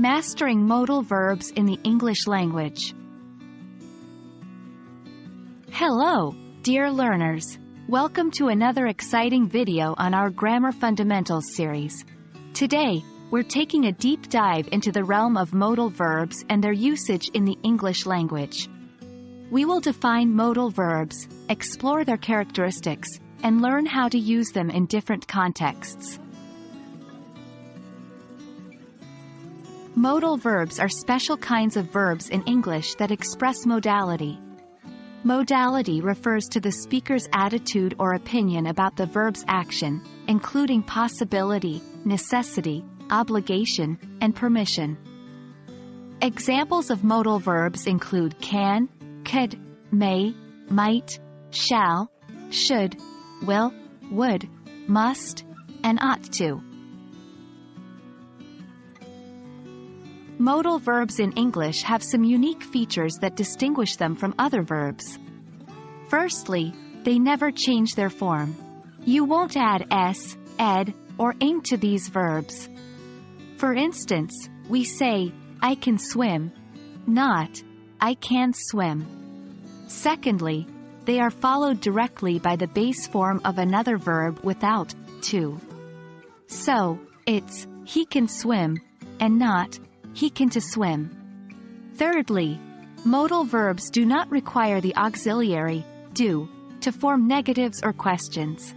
Mastering modal verbs in the English language. Hello, dear learners. Welcome to another exciting video on our Grammar Fundamentals series. Today, we're taking a deep dive into the realm of modal verbs and their usage in the English language. We will define modal verbs, explore their characteristics, and learn how to use them in different contexts. Modal verbs are special kinds of verbs in English that express modality. Modality refers to the speaker's attitude or opinion about the verb's action, including possibility, necessity, obligation, and permission. Examples of modal verbs include can, could, may, might, shall, should, will, would, must, and ought to. Modal verbs in English have some unique features that distinguish them from other verbs. Firstly, they never change their form. You won't add s, ed, or ing to these verbs. For instance, we say, I can swim, not, I can swim. Secondly, they are followed directly by the base form of another verb without to. So, it's, he can swim, and not, he can to swim. Thirdly, modal verbs do not require the auxiliary, do, to form negatives or questions.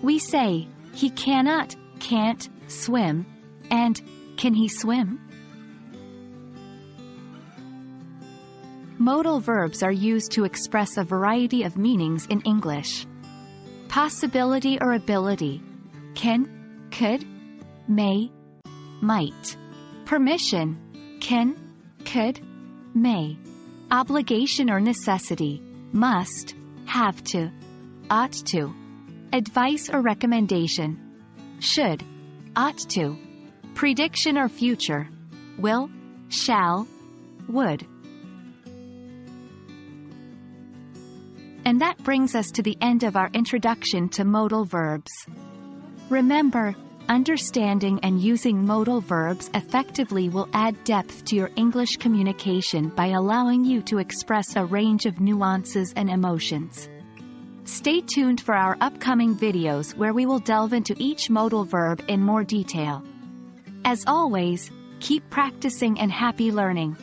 We say, he cannot, can't, swim, and, can he swim? Modal verbs are used to express a variety of meanings in English. Possibility or ability, can, could, may, might. Permission, can, could, may. Obligation or necessity, must, have to, ought to. Advice or recommendation, should, ought to. Prediction or future, will, shall, would. And that brings us to the end of our introduction to modal verbs. Remember, understanding and using modal verbs effectively will add depth to your English communication by allowing you to express a range of nuances and emotions. Stay tuned for our upcoming videos where we will delve into each modal verb in more detail. As always, keep practicing and happy learning.